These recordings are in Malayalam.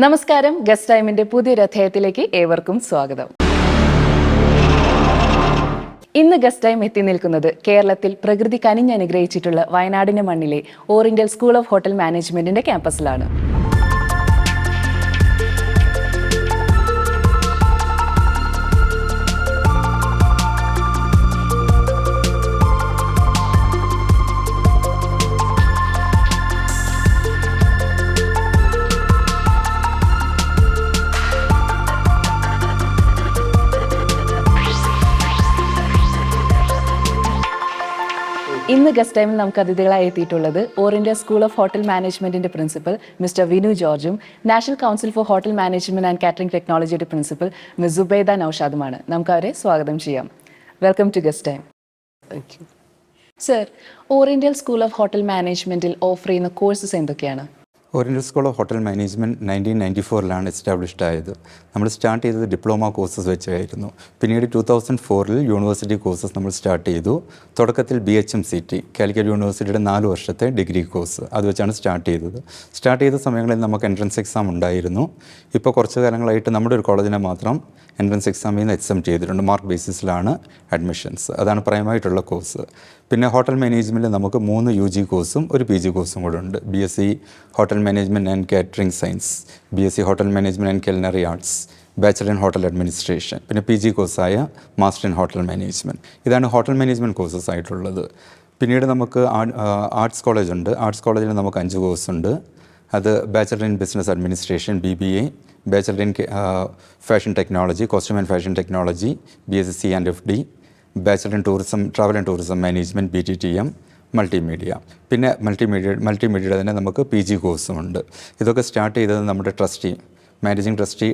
നമസ്കാരം, ഗസ്റ്റ് ടൈമിന്റെ പുതിയൊരു അധ്യായത്തിലേക്ക് ഏവർക്കും സ്വാഗതം. ഇന്ന് ഗസ്റ്റ് ടൈം എത്തി നിൽക്കുന്നത് കേരളത്തിൽ പ്രകൃതി കനിഞ്ഞനുഗ്രഹിച്ചിട്ടുള്ള വയനാടിന്റെ മണ്ണിലെ ഓറിയന്റൽ സ്കൂൾ ഓഫ് ഹോട്ടൽ മാനേജ്മെന്റിന്റെ ക്യാമ്പസിലാണ്. ഇന്ന് ഗസ്റ്റ് ടൈമിൽ നമുക്ക് അതിഥികളായി എത്തിയിട്ടുള്ളത് ഓറിയന്റൽ സ്കൂൾ ഓഫ് ഹോട്ടൽ മാനേജ്മെന്റിന്റെ പ്രിൻസിപ്പൽ മിസ്റ്റർ വിനു ജോർജും National Council for Hotel Management and Catering ടെക്നോളജിയുടെ പ്രിൻസിപ്പൽ മിസ് സുബൈദ നൌഷാദുമാണ്. നമുക്ക് അവരെ സ്വാഗതം ചെയ്യാം. Welcome to guest time. Thank you sir, Oriental School of Hotel മാനേജ്മെന്റിൽ ഓഫർ ചെയ്യുന്ന കോഴ്സസ് എന്തൊക്കെയാണ്? Oriental School of Hotel Management 1994 established ആയത്. നമ്മൾ സ്റ്റാർട്ട് ചെയ്തത് ഡിപ്ലോമ കോഴ്സസ് വെച്ചായിരുന്നു. പിന്നീട് 2004 യൂണിവേഴ്സിറ്റി കോഴ്സസ് നമ്മൾ സ്റ്റാർട്ട് ചെയ്തു. തുടക്കത്തിൽ BHMCT കാലിക്കറ്റ് യൂണിവേഴ്സിറ്റിയുടെ 4 വർഷത്തെ ഡിഗ്രി കോഴ്സ് അത് വെച്ചാണ് സ്റ്റാർട്ട് ചെയ്തത്. സ്റ്റാർട്ട് ചെയ്ത സമയങ്ങളിൽ നമുക്ക് എൻട്രൻസ് എക്സാം ഉണ്ടായിരുന്നു. ഇപ്പോൾ കുറച്ച് കാലങ്ങളായിട്ട് നമ്മുടെ ഒരു കോളേജിനെ മാത്രം എൻട്രൻസ് എക്സാമിൽ നിന്ന് എക്സംപ്റ്റ് ചെയ്തിട്ടുണ്ട്. മാർക്ക് ബേസിസിലാണ് അഡ്മിഷൻസ്. അതാണ് പ്രൈമായിട്ടുള്ള കോഴ്സ്. പിന്നെ ഹോട്ടൽ മാനേജ്മെൻറ്റിൽ നമുക്ക് 3 UG കോഴ്സും ഒരു PG കോഴ്സും കൂടെ ഉണ്ട്. BSc hotel management and catering science, BSc hotel management and culinary arts, bachelor in hotel administration, പിന്നെ PG കോഴ്സായ മാസ്റ്റർ ഇൻ ഹോട്ടൽ മാനേജ്മെൻറ്റ്. ഇതാണ് ഹോട്ടൽ മാനേജ്മെൻറ്റ് കോഴ്സസ് ആയിട്ടുള്ളത്. പിന്നീട് നമുക്ക് ആർട്സ് കോളേജ് ഉണ്ട്. ആർട്സ് കോളേജിൽ നമുക്ക് 5 കോഴ്സുണ്ട്. അത് bachelor in business administration BBA, bachelor in fashion technology, costume and fashion technology BSc C&FD, bachelor in tourism travel and tourism management BTTM, multimedia. പിന്നെ മൾട്ടിമീഡിയയുടെ തന്നെ നമുക്ക് PG കോഴ്സുമുണ്ട്. ഇതൊക്കെ സ്റ്റാർട്ട് ചെയ്തത് നമ്മുടെ trustee managing trustee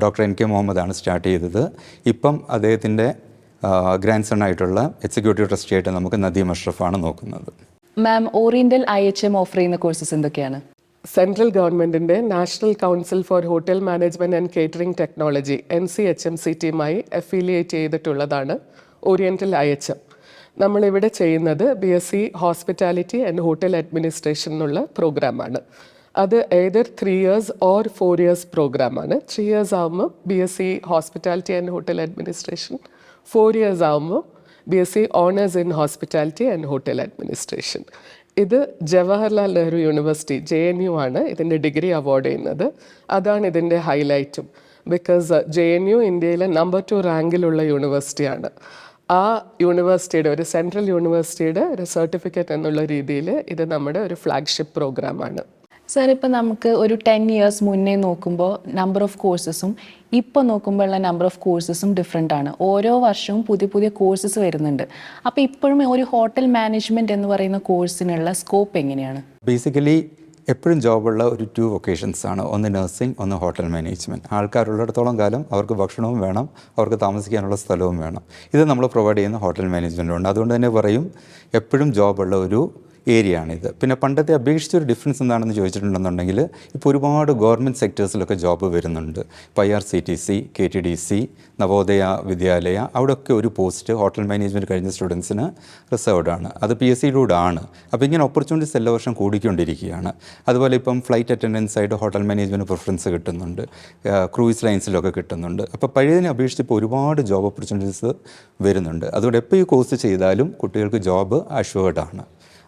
doctor NK മുഹമ്മദാണ് സ്റ്റാർട്ട് ചെയ്തത്. ഇപ്പം അദ്ദേഹത്തിൻ്റെ ഗ്രാൻഡ് സൺ ആയിട്ടുള്ള എക്സിക്യൂട്ടീവ് ട്രസ്റ്റി ആയിട്ട് നമുക്ക് നദീം അഷ്റഫാണ് നോക്കുന്നത്. മാം, ഓറിയന്റൽ IHM ഓഫർ ചെയ്യുന്ന കോഴ്സസ് എന്തൊക്കെയാണ്? സെൻട്രൽ ഗവൺമെൻറ്റിൻ്റെ National Council for Hotel management and Catering Technology NCHMCTയുമായി അഫിലിയേറ്റ് ചെയ്തിട്ടുള്ളതാണ് ഓറിയന്റൽ IHM. നമ്മളിവിടെ ചെയ്യുന്നത് BSc hospitality and hotel administration എന്നുള്ള പ്രോഗ്രാമാണ്. അത് ഏതർ 3 years or 4 years പ്രോഗ്രാമാണ്. 3 years ആകുമ്പോൾ BSc hospitality and hotel administration, 4 years ആകുമ്പോൾ BSc owners in hospitality and hotel administration. ഇത് ജവഹർലാൽ നെഹ്റു യൂണിവേഴ്സിറ്റി JNU ആണ് ഇതിൻ്റെ ഡിഗ്രി അവാർഡ് ചെയ്യുന്നത്. അതാണ് ഇതിൻ്റെ ഹൈലൈറ്റും. ബിക്കോസ് JNU ഇന്ത്യയിലെ നമ്പർ 2 റാങ്കിലുള്ള യൂണിവേഴ്സിറ്റിയാണ്. ആ യൂണിവേഴ്സിറ്റിയുടെ ഒരു സെൻട്രൽ യൂണിവേഴ്സിറ്റിയുടെ ഒരു സർട്ടിഫിക്കറ്റ് എന്നുള്ള രീതിയിൽ ഇത് നമ്മുടെ ഒരു ഫ്ലാഗ്ഷിപ്പ് പ്രോഗ്രാമാണ്. സർ, ഇപ്പോൾ നമുക്ക് ഒരു 10 years മുന്നേ നോക്കുമ്പോൾ നമ്പർ ഓഫ് കോഴ്സസും ഇപ്പോൾ നോക്കുമ്പോൾ ഉള്ള നമ്പർ ഓഫ് കോഴ്സസും ഡിഫറെൻ്റ് ആണ്. ഓരോ വർഷവും പുതിയ പുതിയ കോഴ്സസ് വരുന്നുണ്ട്. അപ്പോൾ ഇപ്പോഴും ഒരു ഹോട്ടൽ മാനേജ്മെൻറ്റ് എന്ന് പറയുന്ന കോഴ്സിനുള്ള സ്കോപ്പ് എങ്ങനെയാണ്? ബേസിക്കലി എപ്പോഴും ജോബുള്ള ഒരു 2 വൊക്കേഷൻസ് ആണ്. ഒന്ന് നഴ്സിംഗ്, ഒന്ന് ഹോട്ടൽ മാനേജ്മെൻറ്റ്. ആൾക്കാരുള്ളിടത്തോളം കാലം അവർക്ക് ഭക്ഷണവും വേണം, അവർക്ക് താമസിക്കാനുള്ള സ്ഥലവും വേണം. ഇത് നമ്മൾ പ്രൊവൈഡ് ചെയ്യുന്ന ഹോട്ടൽ മാനേജ്മെൻറ്റുണ്ട്. അതുകൊണ്ട് തന്നെ പറയും എപ്പോഴും ജോബുള്ള ഒരു ഏരിയ ആണിത്. പിന്നെ പണ്ടത്തെ അപേക്ഷിച്ചൊരു ഡിഫറൻസ് എന്താണെന്ന് ചോദിച്ചിട്ടുണ്ടെന്നുണ്ടെങ്കിൽ ഇപ്പോൾ ഒരുപാട് ഗവൺമെൻറ് സെക്ടേഴ്സിലൊക്കെ ജോബ് വരുന്നുണ്ട്. ഇപ്പോൾ IRCTC, KTDC, നവോദയ വിദ്യാലയ, അവിടെയൊക്കെ ഒരു പോസ്റ്റ് ഹോട്ടൽ മാനേജ്മെൻറ്റ് കഴിഞ്ഞ സ്റ്റുഡൻസിന് റിസർവ്ഡ് ആണ്. അത് PSCയിലൂടെ ആണ്. അപ്പോൾ ഇങ്ങനെ ഓപ്പർച്യൂണിറ്റീസ് എല്ലാ വർഷം കൂടിക്കൊണ്ടിരിക്കുകയാണ്. അതുപോലെ ഇപ്പം ഫ്ലൈറ്റ് അറ്റൻഡൻസ് ആയിട്ട് ഹോട്ടൽ മാനേജ്മെൻറ്റ് പ്രിഫറൻസ് കിട്ടുന്നുണ്ട്, ക്രൂയിസ് ലൈൻസിലൊക്കെ കിട്ടുന്നുണ്ട്. അപ്പോൾ പഴയതിനെ അപേക്ഷിച്ച് ഇപ്പോൾ ഒരുപാട് ജോബ് ഓപ്പർച്യൂണിറ്റീസ് വരുന്നുണ്ട്. അതുകൊണ്ട് എപ്പോൾ ഈ കോഴ്സ് ചെയ്താലും കുട്ടികൾക്ക് ജോബ് അഷ്വേർഡ് ആണ്.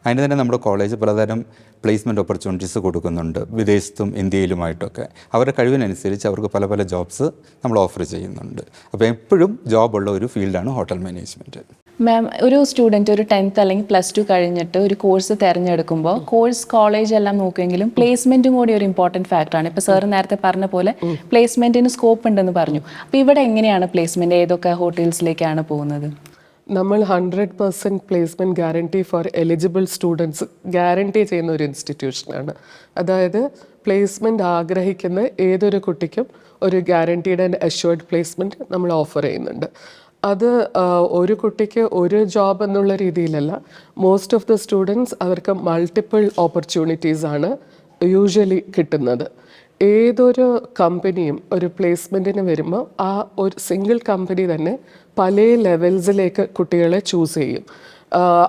അതിന് തന്നെ നമ്മുടെ കോളേജ് പലതരം പ്ലേസ്മെൻറ്റ് ഓപ്പർച്യൂണിറ്റീസ് കൊടുക്കുന്നുണ്ട്, വിദേശത്തും ഇന്ത്യയിലുമായിട്ടൊക്കെ. അവരുടെ കഴിവിനനുസരിച്ച് അവർക്ക് പല പല ജോബ്സ് നമ്മൾ ഓഫർ ചെയ്യുന്നുണ്ട്. അപ്പോൾ എപ്പോഴും ജോബുള്ള ഒരു ഫീൽഡാണ് ഹോട്ടൽ മാനേജ്മെൻറ്റ്. മാം, ഒരു സ്റ്റുഡൻറ്റ് ഒരു 10th അല്ലെങ്കിൽ +2 കഴിഞ്ഞിട്ട് ഒരു കോഴ്സ് തിരഞ്ഞെടുക്കുമ്പോൾ കോളേജ് എല്ലാം നോക്കുമെങ്കിലും പ്ലേസ്മെൻറ്റും കൂടി ഒരു ഇമ്പോർട്ടൻറ്റ് ഫാക്ടറാണ്. ഇപ്പോൾ സാർ നേരത്തെ പറഞ്ഞ പോലെ പ്ലേസ്മെൻറ്റിന് സ്കോപ്പ് ഉണ്ടെന്ന് പറഞ്ഞു. അപ്പോൾ ഇവിടെ എങ്ങനെയാണ് പ്ലേസ്മെൻറ്റ്, ഏതൊക്കെ ഹോട്ടൽസിലേക്കാണ് പോകുന്നത്? നമ്മൾ 100% placement guarantee four eligible students guarantee ചെയ്യുന്ന ഒരു ഇൻസ്റ്റിറ്റ്യൂഷനാണ്. അതായത് പ്ലേസ്മെൻറ്റ് ആഗ്രഹിക്കുന്ന ഏതൊരു കുട്ടിക്കും ഒരു ഗ്യാരണ്ടീഡ് ആൻഡ് അഷ്വേർഡ് പ്ലേസ്മെൻറ്റ് നമ്മൾ ഓഫർ ചെയ്യുന്നുണ്ട്. അത് ഒരു കുട്ടിക്ക് ഒരു ജോബ് എന്നുള്ള രീതിയിലല്ല. മോസ്റ്റ് ഓഫ് ദ സ്റ്റുഡൻസ് അവർക്ക് മൾട്ടിപ്പിൾ ഓപ്പർച്യൂണിറ്റീസാണ് യൂഷ്വലി കിട്ടുന്നത്. ഏതൊരു കമ്പനിയും ഒരു പ്ലേസ്മെൻറ്റിന് വരുമ്പോൾ ആ ഒരു സിംഗിൾ കമ്പനി തന്നെ പല ലെവൽസിലേക്ക് കുട്ടികളെ ചൂസ് ചെയ്യും.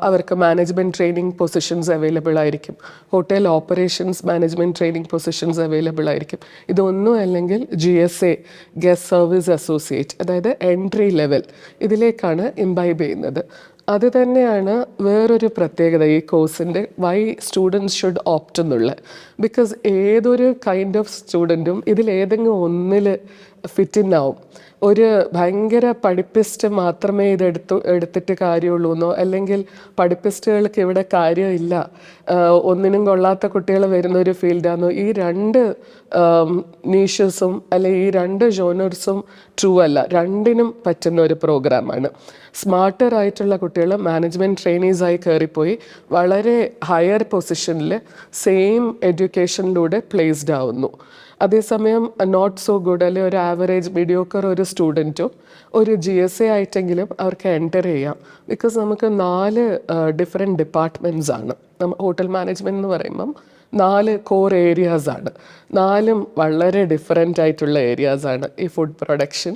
അവർക്ക് മാനേജ്മെൻറ്റ് ട്രെയിനിങ് പൊസിഷൻസ് അവൈലബിൾ ആയിരിക്കും, hotel operations management training positions available ആയിരിക്കും. ഇതൊന്നും അല്ലെങ്കിൽ GSA ഗസ്റ്റ് സർവീസ് അസോസിയേറ്റ്, അതായത് എൻട്രി ലെവൽ, ഇതിലേക്കാണ് ഇംബൈബ് ചെയ്യുന്നത്. അത് തന്നെയാണ് വേറൊരു പ്രത്യേകത ഈ കോഴ്സിൻ്റെ വൈ സ്റ്റുഡൻസ് ഷുഡ് ഓപ്റ്റ് എന്നുള്ള. ബിക്കോസ് ഏതൊരു കൈൻഡ് ഓഫ് സ്റ്റുഡൻറ്റും ഇതിലേതെങ്കിലും ഒന്നിൽ ഫിറ്റ് ഇൻ ആവും. ഒരു ഭയങ്കര പഠിപ്പിസ്റ്റ് മാത്രമേ എടുത്തിട്ട് കാര്യമുള്ളൂ എന്നോ, അല്ലെങ്കിൽ പഠിപ്പിസ്റ്റുകൾക്ക് ഇവിടെ കാര്യമില്ല, ഒന്നിനും കൊള്ളാത്ത കുട്ടികൾ വരുന്ന ഒരു ഫീൽഡാണെന്നോ, ഈ രണ്ട് നീഷസും അല്ലെങ്കിൽ ഈ രണ്ട് ജോണേഴ്സും ട്രൂ അല്ല. രണ്ടിനും പറ്റുന്ന ഒരു പ്രോഗ്രാമാണ്. സ്മാർട്ടർ ആയിട്ടുള്ള കുട്ടികൾ മാനേജ്മെൻറ്റ് ട്രെയിനീസായി കയറിപ്പോയി വളരെ ഹയർ പൊസിഷനിൽ സെയിം എഡ്യൂക്കേഷനിലൂടെ പ്ലേസ്ഡ് ആവുന്നു. അതേസമയം നോട്ട് സോ ഗുഡ് അല്ലെങ്കിൽ ഒരു ആവറേജ് മീഡിയോക്കർ ഒരു സ്റ്റുഡൻറ്റും ഒരു GSA ആയിട്ടെങ്കിലും അവർക്ക് എൻ്റർ ചെയ്യാം. ബിക്കോസ് നമുക്ക് 4 ഡിഫറെൻറ്റ് ഡിപ്പാർട്ട്മെൻറ്റ്സ് ആണ്. ഹോട്ടൽ മാനേജ്മെൻറ്റ് എന്ന് പറയുമ്പം 4 കോർ ഏരിയാസാണ്. 4ഉം വളരെ ഡിഫറെൻ്റ് ആയിട്ടുള്ള ഏരിയാസാണ്. ഈ food production,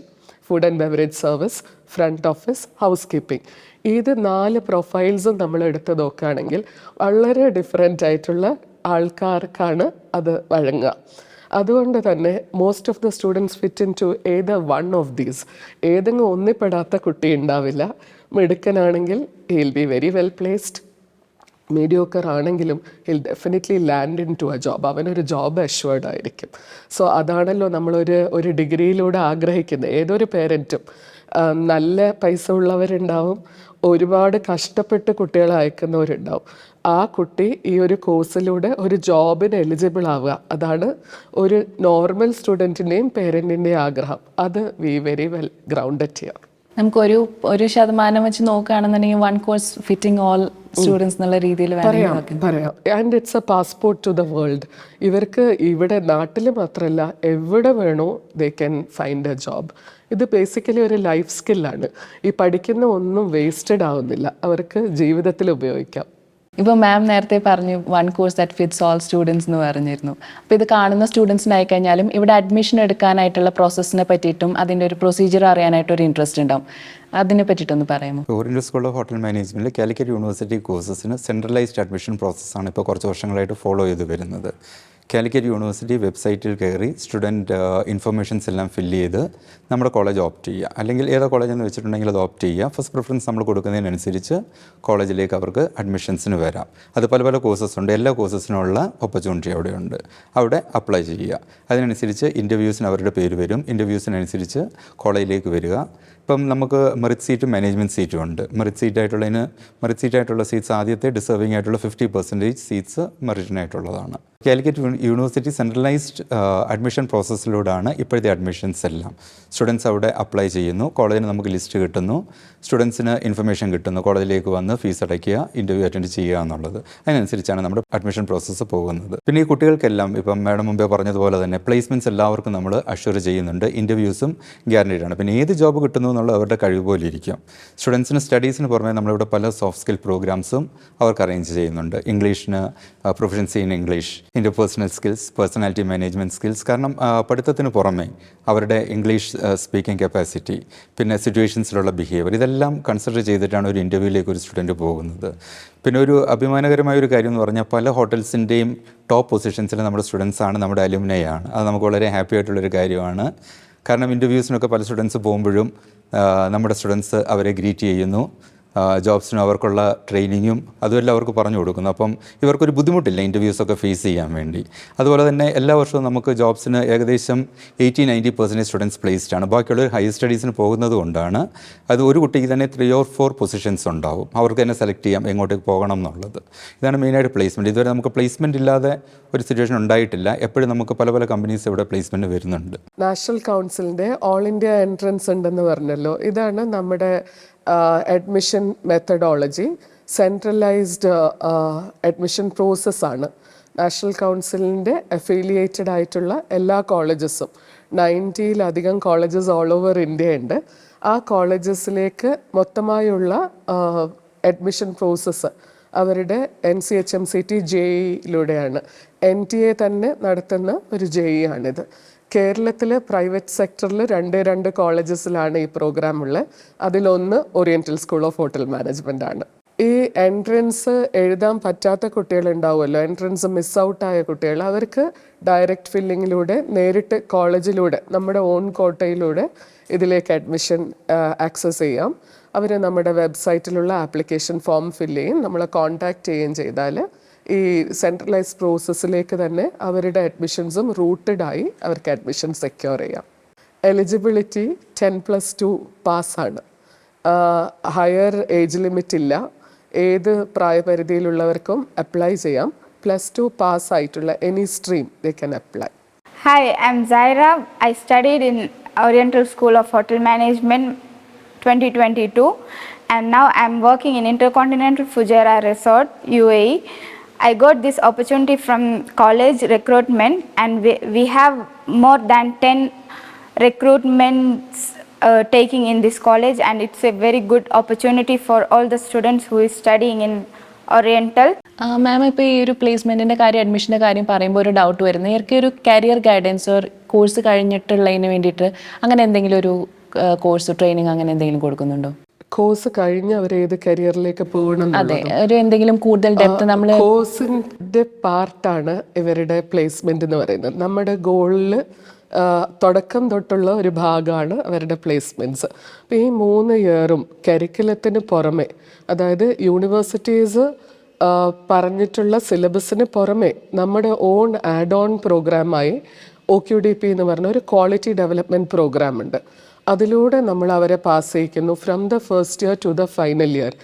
food and beverage service, front office, housekeeping. ഇത് 4 പ്രൊഫൈൽസും നമ്മൾ എടുത്ത് നോക്കുകയാണെങ്കിൽ വളരെ ഡിഫറെൻ്റ് ആയിട്ടുള്ള ആൾക്കാർക്കാണ് അത് വഴങ്ങുക. അതുകൊണ്ട് തന്നെ most of the students fit into either one of these. ഏതെങ്കിലും ഒന്നിപ്പെടാത്ത കുട്ടി ഉണ്ടാവില്ല. മിടുക്കനാണെങ്കിൽ he'll be very well placed, mediocre ആണെങ്കിലും he'll definitely land into a job. അവനൊരു ജോബ് അഷ്വേർഡ് ആയിരിക്കും. സോ അതാണല്ലോ നമ്മളൊരു ഡിഗ്രിയിലൂടെ ആഗ്രഹിക്കുന്നത്. ഏതൊരു പേരൻറ്റും നല്ല പൈസ ഉള്ളവരുണ്ടാവും, ഒരുപാട് കഷ്ടപ്പെട്ട് കുട്ടികളെ അയക്കുന്നവരുണ്ടാവും. ആ കുട്ടി ഈ ഒരു കോഴ്സിലൂടെ ഒരു ജോബിന് എലിജിബിൾ ആവുക, അതാണ് ഒരു നോർമൽ സ്റ്റുഡൻറ്റിൻ്റെയും പേരൻറ്റിൻ്റെയും ആഗ്രഹം. അത് we very well grounded here. നമുക്കൊരു 1% വെച്ച് നോക്കുകയാണെന്നുണ്ടെങ്കിൽ one course fitting all students എന്നുള്ള രീതിയിൽ പറയാം. And it's a passport to the world. ഇവർക്ക് ഇവിടെ നാട്ടിൽ മാത്രമല്ല എവിടെ വേണോ they can find a job. ഇത് ബേസിക്കലി ഒരു ലൈഫ് സ്കില്ലാണ്. ഈ പഠിക്കുന്ന ഒന്നും വേസ്റ്റഡ് ആവുന്നില്ല, അവർക്ക് ജീവിതത്തിൽ ഉപയോഗിക്കാം. ഇപ്പോൾ മാം നേരത്തെ പറഞ്ഞു one course that fits all students എന്ന് പറഞ്ഞിരുന്നു. അപ്പോൾ ഇത് കാണുന്ന സ്റ്റുഡൻസിനായി കഴിഞ്ഞാലും ഇവിടെ അഡ്മിഷൻ എടുക്കാനായിട്ടുള്ള പ്രോസസ്സിനെ പറ്റിയിട്ടും അതിൻ്റെ ഒരു പ്രൊസീജിയർ അറിയാനായിട്ടൊരു ഇൻട്രസ്റ്റ് ഉണ്ടാവും. അതിനെ പറ്റിയിട്ടൊന്ന് പറയാമോ? ഓറിയൻ്റൽ സ്കൂൾ ഓഫ് ഹോട്ടൽ മാനേജ്മെൻറ്റിൽ കാലിക്കറ്റ് യൂണിവേഴ്സിറ്റി കോഴ്സസിന് സെൻട്രലൈസ്ഡ് അഡ്മിഷൻ പ്രോസസ്സാണ് ഇപ്പോൾ കുറച്ച് വർഷങ്ങളായിട്ട് ഫോളോ ചെയ്ത് വരുന്നത്. കാലിക്കറ്റ് യൂണിവേഴ്സിറ്റി വെബ്സൈറ്റിൽ കയറി സ്റ്റുഡൻറ്റ് ഇൻഫർമേഷൻസ് എല്ലാം ഫില്ല് ചെയ്ത് നമ്മുടെ കോളേജ് ഓപ്റ്റ് ചെയ്യുക, അല്ലെങ്കിൽ ഏതാ കോളേജെന്ന് വെച്ചിട്ടുണ്ടെങ്കിൽ അത് ഓപ്റ്റ് ചെയ്യുക. ഫസ്റ്റ് പ്രിഫറൻസ് നമ്മൾ കൊടുക്കുന്നതിനനുസരിച്ച് കോളേജിലേക്ക് അവർക്ക് അഡ്മിഷൻസിന് വരാം. അത് പല പല കോഴ്സസ് ഉണ്ട്, എല്ലാ കോഴ്സസിനുള്ള ഓപ്പർച്യൂണിറ്റി അവിടെയുണ്ട്. അവിടെ അപ്ലൈ ചെയ്യുക. അതിനനുസരിച്ച് ഇൻ്റർവ്യൂസിന് അവരുടെ പേര് വരും. ഇൻ്റർവ്യൂസിനനുസരിച്ച് കോളേജിലേക്ക് വരിക. ഇപ്പം നമുക്ക് മെറിറ്റ് സീറ്റും മാനേജ്മെൻറ്റ് സീറ്റും ഉണ്ട്. മെറിറ്റ് സീറ്റായിട്ടുള്ള സീറ്റ്സ് ആദ്യത്തെ ഡിസേർവിംഗ് ആയിട്ടുള്ള 50% സീറ്റ്സ് മെറിറ്റിനായിട്ടുള്ളതാണ്. കാലിക്കറ്റ് യൂണിവേഴ്സിറ്റി സെൻട്രലൈസ്ഡ് അഡ്മിഷൻ പ്രോസസ്സിലൂടെയാണ് ഇപ്പോഴത്തെ അഡ്മിഷൻസ് എല്ലാം. സ്റ്റുഡൻസ് അവിടെ അപ്ലൈ ചെയ്യുന്നു, കോളേജിന് നമുക്ക് ലിസ്റ്റ് കിട്ടുന്നു, സ്റ്റുഡൻസിന് ഇൻഫർമേഷൻ കിട്ടുന്നു, കോളേജിലേക്ക് വന്ന് ഫീസ് അടയ്ക്കുക, ഇൻ്റർവ്യൂ അറ്റൻഡ് ചെയ്യുക എന്നുള്ളത്. അതിനനുസരിച്ചാണ് നമ്മുടെ അഡ്മിഷൻ പ്രോസസ്സ് പോകുന്നത്. പിന്നെ ഈ കുട്ടികൾക്കെല്ലാം ഇപ്പം മാഡം മുമ്പേ പറഞ്ഞതുപോലെ തന്നെ പ്ലേസ്മെൻറ്റ്സ് എല്ലാവർക്കും നമ്മൾ അഷ്വർ ചെയ്യുന്നുണ്ട്. ഇൻ്റർവ്യൂസും ഗ്യാരണ്ടീഡാണ്. പിന്നെ ഏത് ജോബ് കിട്ടുന്നു എന്നുള്ളത് അവരുടെ കഴിവ് പോലെ ഇരിക്കും. സ്റ്റുഡൻസിന് സ്റ്റഡീസിന് പുറമെ നമ്മളിവിടെ പല സോഫ്റ്റ് സ്കിൽ പ്രോഗ്രാംസും അവർക്ക് അറേഞ്ച് ചെയ്യുന്നുണ്ട്. ഇംഗ്ലീഷിന് proficiency in English, interpersonal skills, personality management skills. കാരണം പഠിത്തത്തിന് പുറമെ അവരുടെ ഇംഗ്ലീഷ് സ്പീക്കിംഗ് കപ്പാസിറ്റി, പിന്നെ സിറ്റുവേഷൻസിലുള്ള ബിഹേവിയർ, ഇതെല്ലാം കൺസിഡർ ചെയ്തിട്ടാണ് ഒരു ഇൻ്റർവ്യൂവിലേക്ക് ഒരു സ്റ്റുഡൻറ്റ് പോകുന്നത്. പിന്നെ ഒരു അഭിമാനകരമായ ഒരു കാര്യം എന്ന് പറഞ്ഞാൽ പല ഹോട്ടൽസിൻ്റെയും ടോപ്പ് പൊസിഷൻസിൽ നമ്മുടെ സ്റ്റുഡൻസാണ്, നമ്മുടെ അലുമിനൈ ആണ്. അത് നമുക്ക് വളരെ ഹാപ്പി ആയിട്ടുള്ളൊരു കാര്യമാണ്. കാരണം ഇൻ്റർവ്യൂസിനൊക്കെ പല സ്റ്റുഡൻസ് പോകുമ്പോഴും നമ്മുടെ സ്റ്റുഡൻസ് അവരെ ഗ്രീറ്റ് ചെയ്യുന്നു, ജോബ്സിനും അവർക്കുള്ള ട്രെയിനിങ്ങും അതുമെല്ലാം അവർക്ക് പറഞ്ഞു കൊടുക്കുന്നു. അപ്പം ഇവർക്കൊരു ബുദ്ധിമുട്ടില്ല ഇൻ്റർവ്യൂസൊക്കെ ഫേസ് ചെയ്യാൻ വേണ്ടി. അതുപോലെ തന്നെ എല്ലാ വർഷവും നമുക്ക് ജോബ്സിന് ഏകദേശം 80-90% സ്റ്റുഡൻസ് പ്ലേസ്ഡ് ആണ്. ബാക്കിയുള്ളവർ ഹയർ സ്റ്റഡീസിന് പോകുന്നത് കൊണ്ടാണ് അത് ഒരു കുട്ടിക്ക് തന്നെ 3 or 4 പൊസിഷൻസ് ഉണ്ടാവും. അവർക്ക് തന്നെ സെലക്ട് ചെയ്യാം എങ്ങോട്ടേക്ക് പോകണം എന്നുള്ളത്. ഇതാണ് മെയിനായിട്ട് പ്ലേസ്മെൻറ്റ്. ഇതുവരെ നമുക്ക് പ്ലേസ്മെൻറ്റ് ഇല്ലാതെ ഒരു സിറ്റുവേഷൻ ഉണ്ടായിട്ടില്ല. എപ്പോഴും നമുക്ക് പല പല കമ്പനീസ് ഇവിടെ പ്ലേസ്മെൻറ്റ് വരുന്നുണ്ട്. നാഷണൽ കൗൺസിലിൻ്റെ ഓൾ ഇന്ത്യ എൻട്രൻസ് ഉണ്ടെന്ന് പറഞ്ഞല്ലോ. ഇതാണ് നമ്മുടെ അഡ്മിഷൻ മെത്തഡോളജി. സെൻട്രലൈസ്ഡ് അഡ്മിഷൻ പ്രോസസ്സാണ്. നാഷണൽ കൗൺസിലിൻ്റെ അഫിലിയേറ്റഡ് ആയിട്ടുള്ള എല്ലാ കോളേജസും 90-ലധികം കോളേജസ് ഓൾ ഓവർ ഇന്ത്യ ഉണ്ട്. ആ കോളേജസിലേക്ക് മൊത്തമായുള്ള അഡ്മിഷൻ പ്രോസസ്സ് അവരുടെ NCHMCT JEE-യിലൂടെയാണ്. NTA തന്നെ നടത്തുന്ന ഒരു JEE ആണിത്. കേരളത്തിൽ പ്രൈവറ്റ് സെക്ടറിൽ 2 കോളേജസിലാണ് ഈ പ്രോഗ്രാം ഉള്ളത്. അതിലൊന്ന് oriental School of hotel management ആണ്. ഈ എൻട്രൻസ് എഴുതാൻ പറ്റാത്ത കുട്ടികളുണ്ടാവുമല്ലോ, എൻട്രൻസ് മിസ് ഔട്ടായ കുട്ടികൾ, അവർക്ക് ഡയറക്റ്റ് ഫില്ലിങ്ങിലൂടെ നേരിട്ട് കോളേജിലൂടെ നമ്മുടെ ഓൺ കോട്ടയിലൂടെ ഇതിലേക്ക് അഡ്മിഷൻ ആക്സസ് ചെയ്യാം. അവർ നമ്മുടെ വെബ്സൈറ്റിലുള്ള ആപ്ലിക്കേഷൻ ഫോം ഫില്ല് ചെയ്യും, നമ്മളെ കോൺടാക്റ്റ് ചെയ്യുകയും ചെയ്താൽ ഈ സെൻട്രലൈസ്ഡ് പ്രോസസ്സിലേക്ക് തന്നെ അവരുടെ അഡ്മിഷൻസും റൂട്ടഡായി അവർക്ക് അഡ്മിഷൻ സെക്യൂർ ചെയ്യാം. എലിജിബിലിറ്റി 10+2 പാസ്സാണ്. ഹയർ ഏജ് ലിമിറ്റ് ഇല്ല, ഏത് പ്രായപരിധിയിലുള്ളവർക്കും അപ്ലൈ ചെയ്യാം. +2 പാസ്സായിട്ടുള്ള any stream they can apply. Hi, I'm Zaira. I studied in Oriental School of Hotel Management 2022 and now I'm working in Intercontinental Fujairah Resort, UAE. I got this opportunity from college recruitment and we have more than 10 recruitments taking in this college and it's a very good opportunity for all the students who is studying in Oriental. മാം ഇപ്പോൾ ഈ ഒരു പ്ലേസ്മെൻറ്റിൻ്റെ കാര്യം, അഡ്മിഷൻ്റെ കാര്യം പറയുമ്പോൾ ഒരു ഡൗട്ട് വരുന്നത്, ഇവർക്ക് ഒരു കരിയർ ഗൈഡൻസ് ഓർ കോഴ്സ് കഴിഞ്ഞിട്ടുള്ളതിന് വേണ്ടിയിട്ട് അങ്ങനെ എന്തെങ്കിലും ഒരു കോഴ്സ് ട്രെയിനിങ് അങ്ങനെ എന്തെങ്കിലും കൊടുക്കുന്നുണ്ടോ? കോഴ്സ് കഴിഞ്ഞ് അവർ ഏത് കരിയറിലേക്ക് പോകണം, അതെ, ഒരു എന്തെങ്കിലും കൂടുതൽ ഡെപ്ത് നമ്മൾ കോഴ്സിൻ്റെ പാർട്ടാണ് ഇവരുടെ പ്ലേസ്മെന്റ് എന്ന് പറയുന്നത്. നമ്മുടെ ഗോളിൽ തുടക്കം തൊട്ടുള്ള ഒരു ഭാഗമാണ് അവരുടെ പ്ലേസ്മെൻറ്റ്സ്. അപ്പോൾ ഈ 3 ഇയറും കരിക്കുലത്തിന് പുറമെ, അതായത് യൂണിവേഴ്സിറ്റീസ് പറഞ്ഞിട്ടുള്ള സിലബസിന് പുറമെ നമ്മുടെ ഓൺ ആഡ് ഓൺ പ്രോഗ്രാമായി OQDP എന്ന് പറഞ്ഞ ഒരു ക്വാളിറ്റി ഡെവലപ്മെൻറ്റ് പ്രോഗ്രാം ഉണ്ട്. അതിലൂടെ നമ്മൾ അവരെ പാസ് ചെയ്യിക്കുന്നു from the first year to the final year.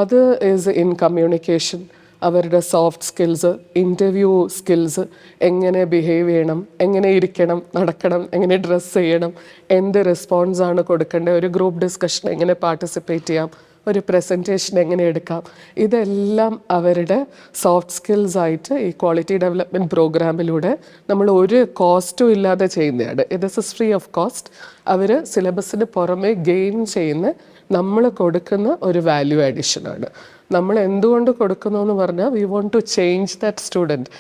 അത് ഈസ് ഇൻ കമ്മ്യൂണിക്കേഷൻ, അവരുടെ സോഫ്റ്റ് സ്കിൽസ്, ഇൻ്റർവ്യൂ സ്കിൽസ്, എങ്ങനെ ബിഹേവ് ചെയ്യണം, എങ്ങനെ ഇരിക്കണം, നടക്കണം, എങ്ങനെ ഡ്രസ്സ് ചെയ്യണം, എന്ത് റെസ്പോൺസാണ് കൊടുക്കേണ്ടത്, ഒരു ഗ്രൂപ്പ് ഡിസ്കഷൻ എങ്ങനെ പാർട്ടിസിപ്പേറ്റ് ചെയ്യാം, ഒരു പ്രസൻറ്റേഷൻ എങ്ങനെ എടുക്കാം, ഇതെല്ലാം അവരുടെ സോഫ്റ്റ് സ്കിൽസ് ആയിട്ട് ഈ ക്വാളിറ്റി ഡെവലപ്മെൻറ്റ് പ്രോഗ്രാമിലൂടെ നമ്മൾ ഒരു കോസ്റ്റും ഇല്ലാതെ ചെയ്യുന്നതാണ്. ഇത് ഇസ് ഫ്രീ ഓഫ് കോസ്റ്റ്. അവർ സിലബസിന് പുറമെ ഗെയിൻ ചെയ്യുന്ന നമ്മൾ കൊടുക്കുന്ന ഒരു വാല്യൂ അഡീഷനാണ്. നമ്മൾ എന്തുകൊണ്ട് കൊടുക്കുന്നു എന്ന് പറഞ്ഞാൽ we want to change that student.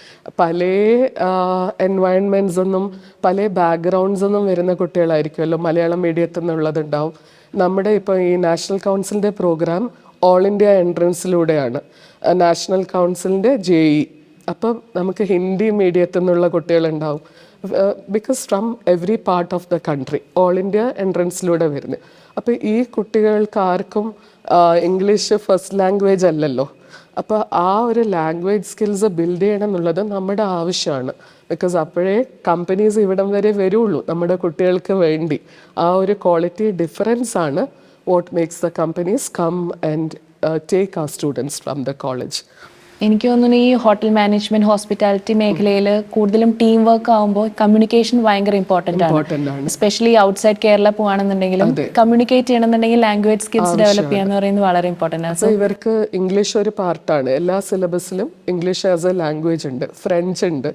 പല എൻവയൺമെൻറ്റ്സ് ഒന്നും പല ബാക്ക്ഗ്രൗണ്ട്സ് ഒന്നും വരുന്ന കുട്ടികളായിരിക്കുമല്ലോ, മലയാളം മീഡിയത്തിൽ നിന്നുള്ളതുണ്ടാവും. നമ്മുടെ ഇപ്പോൾ ഈ നാഷണൽ കൗൺസിലിൻ്റെ പ്രോഗ്രാം ഓൾ ഇന്ത്യ എൻട്രൻസിലൂടെയാണ്, നാഷണൽ കൗൺസിലിൻ്റെ JE. അപ്പം നമുക്ക് ഹിന്ദി മീഡിയത്തിൽ നിന്നുള്ള കുട്ടികളുണ്ടാവും, because from every part of the country all India എൻട്രൻസിലൂടെ വരുന്നത്. അപ്പോൾ ഈ കുട്ടികൾക്ക് ആർക്കും ഇംഗ്ലീഷ് ഫസ്റ്റ് ലാംഗ്വേജ് അല്ലല്ലോ. അപ്പോൾ ആ ഒരു ലാംഗ്വേജ് സ്കിൽസ് ബിൽഡ് ചെയ്യണം എന്നുള്ളത് നമ്മുടെ ആവശ്യമാണ്. ബിക്കോസ് അപ്പോഴേ കമ്പനീസ് ഇവിടം വരെ വരുള്ളൂ നമ്മുടെ കുട്ടികൾക്ക് വേണ്ടി. ആ ഒരു ക്വാളിറ്റി ഡിഫറൻസ് ആണ് what makes the companies come and take our students from the college. എനിക്ക് തോന്നുന്നു ഈ ഹോട്ടൽ മാനേജ്മെന്റ് ഹോസ്പിറ്റാലിറ്റി മേഖലയിൽ കൂടുതലും ടീം വർക്ക് ആകുമ്പോൾ കമ്മ്യൂണിക്കേഷൻ ഭയങ്കര ഇമ്പോർട്ടൻ്റ് ആണ്. എസ്പെഷ്യലി ഔട്ട്സൈഡ് കേരള പോവാണെന്നുണ്ടെങ്കിലും കമ്മ്യൂണിക്കേറ്റ് ചെയ്യണമെന്നുണ്ടെങ്കിൽ ലാംഗ്വേജ് സ്കിൽസ് ഡെവലപ്പ് ചെയ്യാന്ന് പറയുന്നത് വളരെ ഇമ്പോർട്ടൻ്റ് ആണ്. ഇവർക്ക് ഇംഗ്ലീഷ് ഒരു പാർട്ടാണ്. എല്ലാ സിലബസിലും ഇംഗ്ലീഷ് ആസ് എ ലാംഗ്വേജ് ഉണ്ട്, ഫ്രഞ്ച് ഉണ്ട്.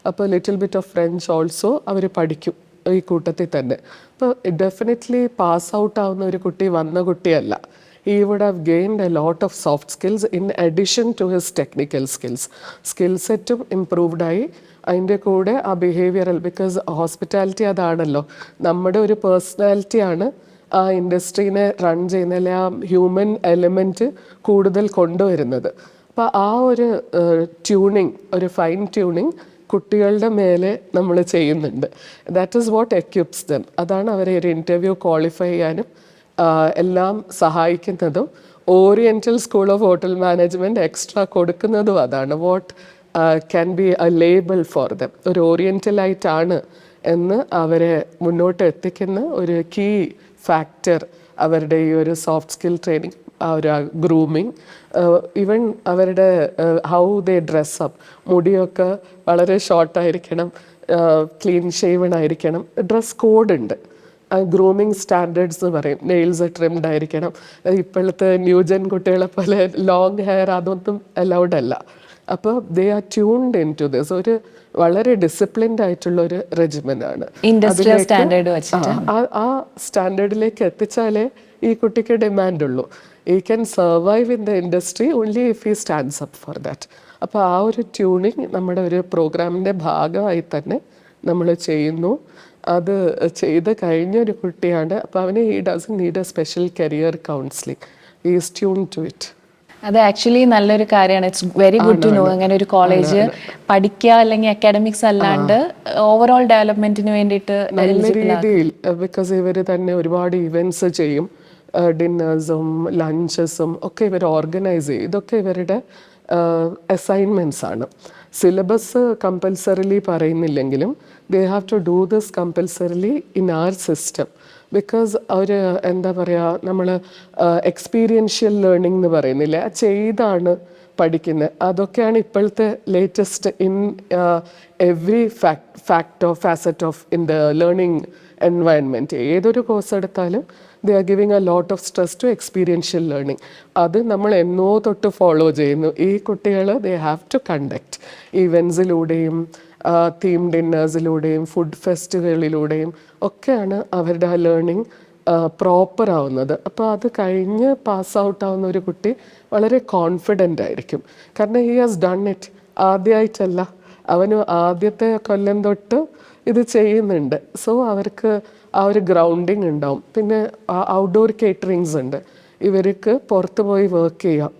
അപ്പോൾ little bit of French also അവർ പഠിക്കും ഈ കൂട്ടത്തിൽ തന്നെ. അപ്പോൾ ഡെഫിനറ്റ്ലി പാസ് ഔട്ട് ആവുന്ന ഒരു കുട്ടി വന്ന കുട്ടിയല്ല. He would have gained a lot of soft skills in addition to his technical skills. Skill സെറ്റും ഇംപ്രൂവ്ഡ് ആയി. അതിൻ്റെ കൂടെ ആ ബിഹേവിയറൽ, ബിക്കോസ് ഹോസ്പിറ്റാലിറ്റി അതാണല്ലോ നമ്മുടെ ഒരു പേഴ്സണാലിറ്റിയാണ് ആ ഇൻഡസ്ട്രീനെ റൺ ചെയ്യുന്ന, അല്ലെ ആ ഹ്യൂമൻ എലിമെൻറ്റ് കൂടുതൽ കൊണ്ടുവരുന്നത്. അപ്പോൾ ആ ഒരു ട്യൂണിങ്, ഒരു ഫൈൻ ട്യൂണിങ് കുട്ടികളുടെ മേലെ നമ്മൾ ചെയ്യുന്നുണ്ട്. That is what equips them. അതാണ് അവരെ ഒരു ഇൻ്റർവ്യൂ ക്വാളിഫൈ ചെയ്യാനും എല്ലാം സഹായിക്കുന്നതും. Oriental School of Hotel Management extra കൊടുക്കുന്നതും അതാണ്. What can be available for them. ഒരു ഓറിയൻ്റലായിട്ടാണ് എന്ന് അവരെ മുന്നോട്ട് എത്തിക്കുന്ന ഒരു കീ ഫാക്ടർ അവരുടെ ഈ ഒരു സോഫ്റ്റ് സ്കിൽ ട്രെയിനിങ്, ആ ഒരു ഗ്രൂമിങ്, ഈവൻ അവരുടെ ഹൗ ദേ ഡ്രസ്സപ്പ്. മുടിയൊക്കെ വളരെ ഷോർട്ടായിരിക്കണം, ക്ലീൻ ഷേവൺ ആയിരിക്കണം. ഡ്രസ് കോഡ് ഉണ്ട്, ഗ്രൂമിങ് സ്റ്റാൻഡേർഡ്സ് എന്ന് പറയും. നെയിൽസ് ട്രിംഡ് ആയിരിക്കണം. ഇപ്പോഴത്തെ ന്യൂജൻ കുട്ടികളെ പോലെ ലോങ് ഹെയർ അതൊന്നും അലൗഡ് അല്ല. അപ്പോൾ they are tuned in to this. ഒരു വളരെ ഡിസിപ്ലിൻഡ് ആയിട്ടുള്ള ഒരു റെജിമെൻ്റാണ്. ആ സ്റ്റാൻഡേർഡിലേക്ക് എത്തിച്ചാലേ ഈ കുട്ടിക്ക് ഡിമാൻഡ് ഉള്ളൂ. ഈ can survive in the industry only if he stands up for that. അപ്പോൾ ആ ഒരു ട്യൂണിങ് നമ്മുടെ ഒരു പ്രോഗ്രാമിൻ്റെ ഭാഗമായി തന്നെ നമ്മൾ ചെയ്യുന്നു. അത് ചെയ്ത് കഴിഞ്ഞൊരു കുട്ടിയാണ്. അപ്പോൾ അവന് he doesn't need a special career counselling. He is tune to it. അത് ആക്ച്വലി നല്ലൊരു കാര്യമാണ്. It's very good to know. അങ്ങനെ ഒരു കോളേജ് പഠിക്കുക അല്ലെങ്കിൽ അക്കാഡമിക്സ് അല്ലാണ്ട് ഓവറോൾ ഡെവലപ്മെന്റിന് വേണ്ടിയിട്ട് നല്ല രീതിയിൽ, ബിക്കോസ് ഇവർ തന്നെ ഒരുപാട് ഇവൻറ്റ്സ് ചെയ്യും, ഡിന്നേഴ്സും ലഞ്ചസും ഒക്കെ ഇവർ ഓർഗനൈസ് ചെയ്യും. ഇതൊക്കെ ഇവരുടെ അസൈൻമെൻറ്റ്സ് ആണ്. സിലബസ് കമ്പൽസറിലി പറയുന്നില്ലെങ്കിലും they have to do this compulsorily in our system. Because ഒരു എന്താ പറയുക, നമ്മൾ എക്സ്പീരിയൻഷ്യൽ ലേണിംഗ് എന്ന് പറയുന്നില്ലേ, ചെയ്താണ് പഠിക്കുന്നത്. അതൊക്കെയാണ് ഇപ്പോഴത്തെ latest in every facet of in the learning environment. ഏതൊരു കോഴ്സ് എടുത്താലും they are giving a lot of stress to experiential learning. അത് നമ്മൾ എന്നോ തൊട്ട് ഫോളോ ചെയ്യുന്നു. ഈ കുട്ടികൾ ദേ ഹാവ് ടു കണ്ടക്ട് ഇവൻസിലൂടെയും തീം ഡിന്നേഴ്സിലൂടെയും ഫുഡ് ഫെസ്റ്റുകളിലൂടെയും ഒക്കെയാണ് അവരുടെ ആ ലേണിംഗ് പ്രോപ്പർ ആവുന്നത്. അപ്പോൾ അത് കഴിഞ്ഞ് പാസ് ഔട്ട് ആവുന്ന ഒരു കുട്ടി വളരെ കോൺഫിഡൻ്റ് ആയിരിക്കും. കാരണം ഹി ഹാസ് ഡൺ ഇറ്റ്. ആദ്യമായിട്ടല്ല, അവന് ആദ്യത്തെ കൊല്ലം തൊട്ട് ഇത് ചെയ്യുന്നുണ്ട്. സോ അവർക്ക് ആ ഒരു ഗ്രൗണ്ടിങ് ഉണ്ടാവും. പിന്നെ ഔട്ട്ഡോർ കേറ്ററിങ്സ് ഉണ്ട്. ഇവർക്ക് പുറത്ത് പോയി വർക്ക് ചെയ്യാം.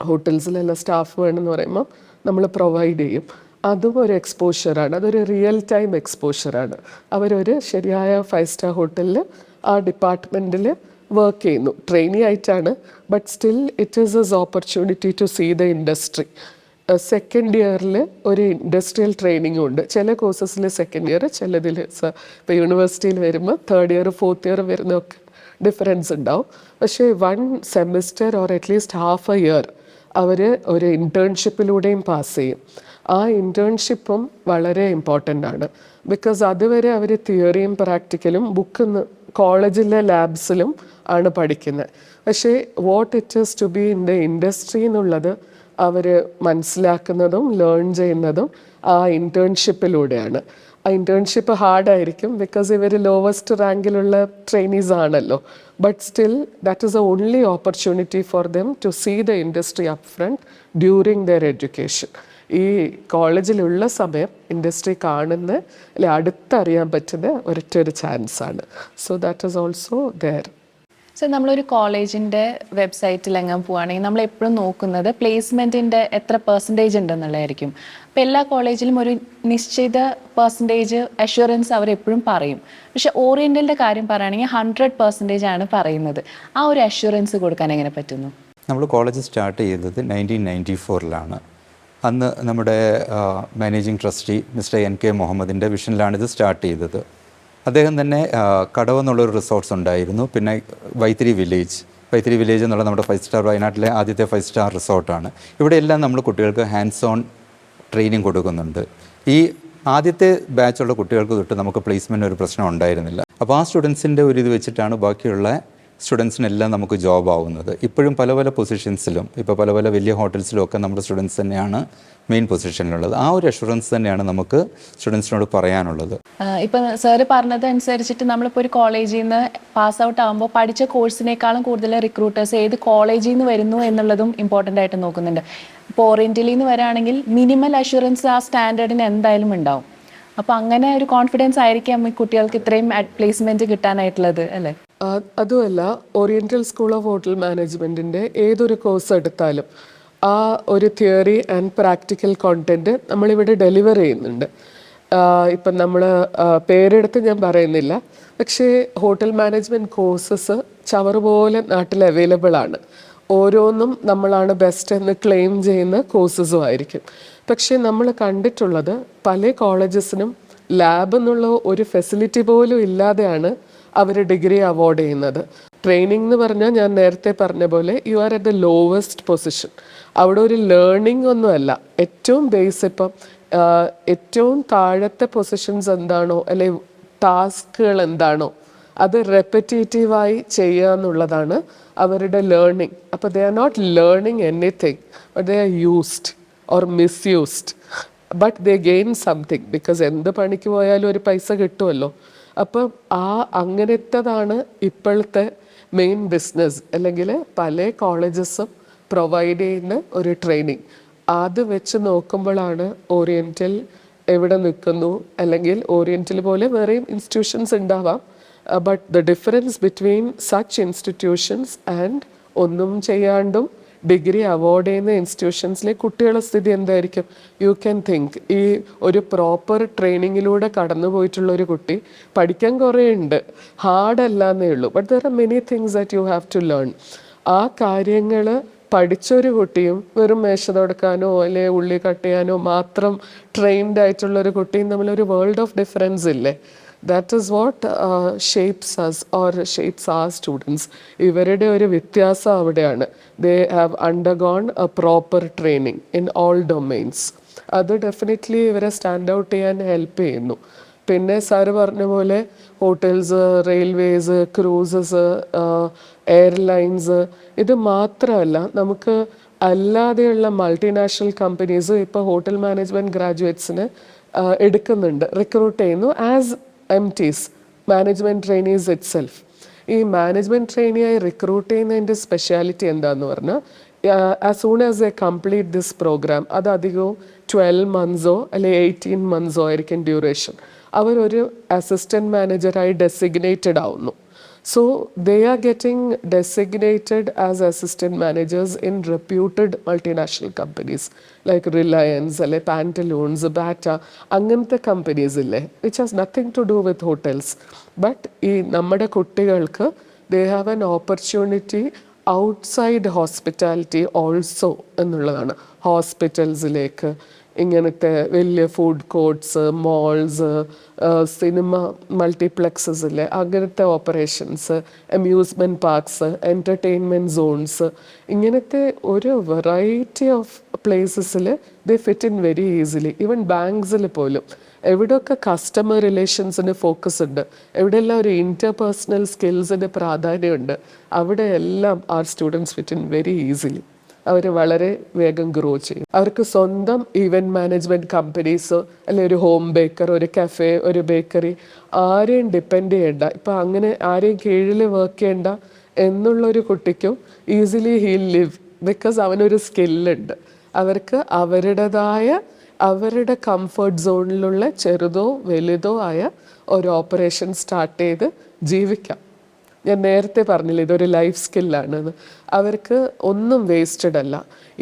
ഹോട്ടൽസിലെല്ലാം സ്റ്റാഫ് വേണമെന്ന് പറയുമ്പോൾ നമ്മൾ പ്രൊവൈഡ് ചെയ്യും. അതും ഒരു എക്സ്പോഷറാണ്. അതൊരു റിയൽ ടൈം എക്സ്പോഷറാണ്. അവരൊരു ശരിയായ 5 സ്റ്റാർ ഹോട്ടലിൽ ആ ഡിപ്പാർട്ട്മെൻറ്റിൽ വർക്ക് ചെയ്യുന്നു. ട്രെയിനി ആയിട്ടാണ്, but still it is as opportunity to see the industry. Second ഇയറിൽ ഒരു ഇൻഡസ്ട്രിയൽ ട്രെയിനിങ്ങും ഉണ്ട്. ചില കോഴ്സസിൽ സെക്കൻഡ് ഇയർ, ചിലതിൽ ഇപ്പോൾ യൂണിവേഴ്സിറ്റിയിൽ വരുമ്പോൾ തേർഡ് ഇയർ 4th ഇയർ വരുന്നതൊക്കെ ഡിഫറൻസ് ഉണ്ടാവും. പക്ഷേ 1 semester or at least half a year അവർ ഒരു ഇൻറ്റേൺഷിപ്പിലൂടെയും പാസ് ചെയ്യും. ആ ഇൻറ്റേൺഷിപ്പും വളരെ ഇമ്പോർട്ടൻ്റ് ആണ്. ബിക്കോസ് അതുവരെ അവർ തിയറിയും പ്രാക്ടിക്കലും കോളേജിലെ ലാബ്സിലും ആണ് പഠിക്കുന്നത്. പക്ഷേ what it is to be in the industry എന്നുള്ളത് അവർ മനസ്സിലാക്കുന്നതും ലേൺ ചെയ്യുന്നതും ആ ഇൻറ്റേൺഷിപ്പിലൂടെയാണ്. ആ ഇൻറ്റേൺഷിപ്പ് ഹാർഡായിരിക്കും, ബിക്കോസ് ഇവർ ലോവസ്റ്റ് റാങ്കിലുള്ള ട്രെയിനീസ് ആണല്ലോ. But still that is the only opportunity for them to see the industry up front during their education. ഈ കോളേജിലുള്ള സമയം ഇൻഡസ്ട്രി കാണുന്ന അല്ലെ അടുത്തറിയാൻ പറ്റുന്ന ഒരൊറ്റൊരു ചാൻസാണ്. So that is also there. So നമ്മളൊരു കോളേജിൻ്റെ വെബ്സൈറ്റിൽ എങ്ങനെ പോവുകയാണെങ്കിൽ നമ്മൾ എപ്പോഴും നോക്കുന്നത് പ്ലേസ്മെൻറ്റിൻ്റെ എത്ര പെർസെൻറ്റേജ് ഉണ്ടെന്നുള്ളതായിരിക്കും. അപ്പോൾ എല്ലാ കോളേജിലും ഒരു നിശ്ചിത പെർസെൻറ്റേജ് അഷ്വറൻസ് അവർ എപ്പോഴും പറയും. പക്ഷേ ഓറിയൻ്റലിൻ്റെ കാര്യം പറയുകയാണെങ്കിൽ 100% ആണ് പറയുന്നത്. ആ ഒരു അഷ്വറൻസ് കൊടുക്കാൻ എങ്ങനെ പറ്റുന്നു? നമ്മൾ കോളേജ് സ്റ്റാർട്ട് ചെയ്തത് 1994 അന്ന് നമ്മുടെ മാനേജിങ് ട്രസ്റ്റി മിസ്റ്റർ NK മുഹമ്മദിൻ്റെ വിഷനിലാണ് ഇത് സ്റ്റാർട്ട് ചെയ്തത്. അദ്ദേഹം തന്നെ കടവ് എന്നുള്ളൊരു റിസോർട്ട്സ് ഉണ്ടായിരുന്നു. പിന്നെ വൈത്തിരി വില്ലേജ് എന്നുള്ള നമ്മുടെ 5 സ്റ്റാർ വയനാട്ടിലെ ആദ്യത്തെ 5 സ്റ്റാർ റിസോർട്ടാണ്. ഇവിടെയെല്ലാം നമ്മൾ കുട്ടികൾക്ക് ഹാൻഡ്സ് ഓൺ ട്രെയിനിങ് കൊടുക്കുന്നുണ്ട്. ഈ ആദ്യത്തെ ബാച്ചുള്ള കുട്ടികൾക്ക് തൊട്ട് നമുക്ക് പ്ലേസ്മെൻറ്റ് ഒരു പ്രശ്നം ഉണ്ടായിരുന്നില്ല. അപ്പോൾ ആ സ്റ്റുഡൻസിൻ്റെ ഒരു ഇത് വെച്ചിട്ടാണ് ബാക്കിയുള്ള സ്റ്റുഡൻസിനെല്ലാം നമുക്ക് ജോബ് ആവുന്നത്. ഇപ്പോഴും പല പല പൊസിഷൻസിലും, ഇപ്പോൾ പല പല വലിയ ഹോട്ടൽസിലും ഒക്കെ നമ്മുടെ സ്റ്റുഡൻസ് തന്നെയാണ് മെയിൻ പൊസിഷനിലുള്ളത്. ആ ഒരു അഷുറൻസ് തന്നെയാണ് നമുക്ക് സ്റ്റുഡൻസിനോട് പറയാനുള്ളത്. ഇപ്പം സാറ് പറഞ്ഞത് അനുസരിച്ചിട്ട് നമ്മളിപ്പോൾ ഒരു കോളേജിൽ നിന്ന് പാസ് ഔട്ട് ആകുമ്പോൾ പഠിച്ച കോഴ്സിനേക്കാളും കൂടുതൽ റിക്രൂട്ടേഴ്സ് ഏത് കോളേജിൽ നിന്ന് വരുന്നു എന്നുള്ളതും ഇമ്പോർട്ടൻ്റ് ആയിട്ട് നോക്കുന്നുണ്ട്. ഇപ്പോൾ ഓറിയൻ്റലിൽ നിന്ന് വരാണെങ്കിൽ മിനിമൽ അഷുറൻസ് ആ സ്റ്റാൻഡേർഡിന് എന്തായാലും ഉണ്ടാവും. അപ്പോൾ അങ്ങനെ ഒരു കോൺഫിഡൻസ് ആയിരിക്കാം ഈ കുട്ടികൾക്ക് ഇത്രയും പ്ലേസ്മെൻറ്റ് കിട്ടാനായിട്ടുള്ളത്, അല്ലേ? അതുമല്ല, ഓറിയൻ്റൽ സ്കൂൾ ഓഫ് ഹോട്ടൽ മാനേജ്മെൻറ്റിൻ്റെ ഏതൊരു കോഴ്സ് എടുത്താലും ആ ഒരു തിയറി ആൻഡ് പ്രാക്ടിക്കൽ കോണ്ടൻറ്റ് നമ്മളിവിടെ ഡെലിവർ ചെയ്യുന്നുണ്ട്. ഇപ്പം നമ്മൾ പേരെടുത്ത് ഞാൻ പറയുന്നില്ല, പക്ഷേ ഹോട്ടൽ മാനേജ്മെൻറ്റ് കോഴ്സസ് ചവറുപോലെ നാട്ടിൽ അവൈലബിൾ ആണ്. ഓരോന്നും നമ്മളാണ് ബെസ്റ്റ് എന്ന് ക്ലെയിം ചെയ്യുന്ന കോഴ്സസും ആയിരിക്കും. പക്ഷേ നമ്മൾ കണ്ടിട്ടുള്ളത് പല കോളേജസിനും ലാബ് എന്നുള്ള ഒരു ഫെസിലിറ്റി പോലും ഇല്ലാതെയാണ് അവർ ഡിഗ്രി അവാർഡ് ചെയ്യുന്നത്. ട്രെയിനിങ് എന്ന് പറഞ്ഞാൽ ഞാൻ നേരത്തെ പറഞ്ഞ പോലെ you are at the lowest position. അവിടെ ഒരു ലേണിംഗ് ഒന്നുമല്ല. ഏറ്റവും ബേസ് ഇപ്പം ഏറ്റവും താഴത്തെ പൊസിഷൻസ് എന്താണോ അല്ലെ ടാസ്കുകൾ എന്താണോ അത് റെപ്പറ്റേറ്റീവായി ചെയ്യുക എന്നുള്ളതാണ് അവരുടെ ലേണിംഗ്. അപ്പോൾ they are not learning anything, but they are used or misused, but they gain something. Because എന്ത് പണിക്ക് പോയാലും ഒരു പൈസ കിട്ടുമല്ലോ. അപ്പം അങ്ങനത്തേതാണ് ഇപ്പോഴത്തെ മെയിൻ ബിസിനസ്. അല്ലെങ്കിൽ പല കോളേജസും പ്രൊവൈഡ് ചെയ്യുന്ന ഒരു ട്രെയിനിങ്. അത് വെച്ച് നോക്കുമ്പോഴാണ് ഓറിയൻ്റൽ എവിടെ നിൽക്കുന്നു, അല്ലെങ്കിൽ ഓറിയൻ്റൽ പോലെ വേറെയും ഇൻസ്റ്റിറ്റ്യൂഷൻസ് ഉണ്ടാവാം. But the difference between such institutions and ഒന്നും ചെയ്യാണ്ടും ഡിഗ്രി അവാർഡ് ചെയ്യുന്ന ഇൻസ്റ്റിറ്റ്യൂഷൻസിലെ കുട്ടികളുടെ സ്ഥിതി എന്തായിരിക്കും? You can think. ഈ ഒരു പ്രോപ്പർ ട്രെയിനിങ്ങിലൂടെ കടന്നു പോയിട്ടുള്ള ഒരു കുട്ടി പഠിക്കാൻ കുറേ ഉണ്ട്, ഹാർഡല്ല എന്നേ ഉള്ളൂ, but there are many things that you have to learn. ആ കാര്യങ്ങൾ പഠിച്ചൊരു കുട്ടിയും വെറും മേശ തുടക്കാനോ അല്ലെ ഉള്ളി കട്ട് ചെയ്യാനോ മാത്രം ട്രെയിൻഡ് ആയിട്ടുള്ളൊരു കുട്ടിയും തമ്മിലൊരു വേൾഡ് ഓഫ് ഡിഫറൻസ് ഇല്ലേ? That is what shapes us or shapes our students. ഇവരുടെ ഒരു വ്യത്യാസം അവിടെയാണ്. They have undergone a proper training in all domains. അത് ഡെഫിനറ്റ്ലി ഇവരെ സ്റ്റാൻഡ് ഔട്ട് ചെയ്യാൻ ഹെൽപ്പ് ചെയ്യുന്നു. പിന്നെ സാറ് പറഞ്ഞ പോലെ ഹോട്ടൽസ്, റെയിൽവേസ്, ക്രൂസസ്, എയർലൈൻസ്, ഇത് മാത്രമല്ല, നമുക്ക് അല്ലാതെയുള്ള മൾട്ടിനാഷണൽ കമ്പനീസ് ഇപ്പോൾ ഹോട്ടൽ മാനേജ്മെൻറ്റ് ഗ്രാജുവേറ്റ്സിന് എടുക്കുന്നുണ്ട്, റിക്രൂട്ട് ചെയ്യുന്നു as MTs, management trainees itself. ഈ മാനേജ്മെൻറ്റ് ട്രെയിനിയായി റിക്രൂട്ട് ചെയ്യുന്നതിൻ്റെ സ്പെഷ്യാലിറ്റി എന്താണെന്ന് പറഞ്ഞാൽ, as soon as a complete this programme, അത് അധികവും 12 monthsോ അല്ലെങ്കിൽ 18 monthsോ ആയിരിക്കും ഡ്യൂറേഷൻ. അവരൊരു അസിസ്റ്റൻറ്റ് മാനേജറായി ഡെസിഗ്നേറ്റഡ് ആവുന്നു. So they are getting designated as assistant managers in reputed multinational companies like Reliance, Pantaloons, Bata, അങ്ങനത്തെ കമ്പനീസ് ഇല്ലേ, which has nothing to do with hotels. But ഈ നമ്മുടെ കുട്ടികൾക്ക് they have an opportunity outside hospitality also എന്നുള്ളതാണ്. ഹോസ്പിറ്റൽസിലേക്ക്, ഇങ്ങനത്തെ വലിയ food courts, malls, cinema multiplexes ഇല്ലേ, അങ്ങനത്തെ operations, amusement parks, entertainment zones, ഇങ്ങനത്തെ ഒരു വെറൈറ്റി ഓഫ് പ്ലേസസിൽ they fit in very easily. Even ബാങ്ക്സിൽ പോലും എവിടെയൊക്കെ കസ്റ്റമർ റിലേഷൻസിന് ഫോക്കസ് ഉണ്ട്, എവിടെയെല്ലാം ഒരു ഇൻ്റർപേഴ്സണൽ സ്കിൽസിന് പ്രാധാന്യമുണ്ട്, അവിടെയെല്ലാം our students fit in very easily. അവർ വളരെ വേഗം ഗ്രോ ചെയ്യും. അവർക്ക് സ്വന്തം ഈവൻറ്റ് മാനേജ്മെൻറ്റ് കമ്പനീസോ അല്ലെങ്കിൽ ഒരു ഹോം ബേക്കർ, ഒരു കഫേ, ഒരു ബേക്കറി, ആരെയും ഡിപ്പെൻഡ് ചെയ്യേണ്ട, ഇപ്പം അങ്ങനെ ആരെയും കീഴിൽ വർക്ക് ചെയ്യേണ്ട എന്നുള്ളൊരു കുട്ടിക്കും ഈസിലി ഹീൽ ലിവ്, ബിക്കോസ് അവനൊരു സ്കില്ലുണ്ട്. അവർക്ക് അവരുടേതായ അവരുടെ കംഫർട്ട് സോണിലുള്ള ചെറുതോ വലുതോ ആയ ഒരു ഓപ്പറേഷൻ സ്റ്റാർട്ട് ചെയ്ത് ജീവിക്കാം. ഞാൻ നേരത്തെ പറഞ്ഞില്ല, ഇതൊരു ലൈഫ് സ്കില്ലാണെന്ന്. അവർക്ക് ഒന്നും വേസ്റ്റഡ് അല്ല.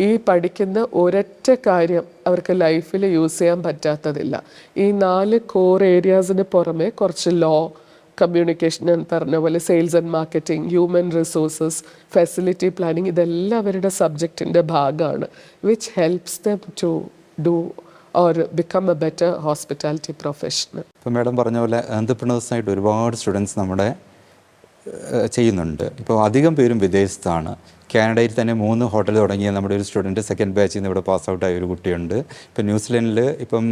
ഈ പഠിക്കുന്ന ഒരൊറ്റ കാര്യം അവർക്ക് ലൈഫിൽ യൂസ് ചെയ്യാൻ പറ്റാത്തതില്ല. ഈ 4 കോർ ഏരിയാസിന് പുറമെ കുറച്ച് ലോ, കമ്മ്യൂണിക്കേഷൻ, ഞാൻ പറഞ്ഞ പോലെ sales and marketing, human resources, facility planning, ഇതെല്ലാം അവരുടെ സബ്ജക്റ്റിൻ്റെ ഭാഗമാണ്. Which helps them to do or become a better hospitality professional. ഇപ്പോൾ മാഡം പറഞ്ഞ പോലെ എൻ്റർപ്രണേഴ്സായിട്ട് ഒരുപാട് സ്റ്റുഡൻസ് നമ്മുടെ ചെയ്യുന്നുണ്ട്. ഇപ്പോൾ അധികം പേരും വിദേശത്താണ്. കാനഡയിൽ തന്നെ 3 ഹോട്ടൽ തുടങ്ങിയ നമ്മുടെ ഒരു സ്റ്റുഡൻറ്റ് സെക്കൻഡ് ബാച്ചിൽ നിന്ന് ഇവിടെ പാസ് ഔട്ടായ ഒരു കുട്ടിയുണ്ട്. ഇപ്പം ന്യൂസിലൻഡിൽ ഇപ്പം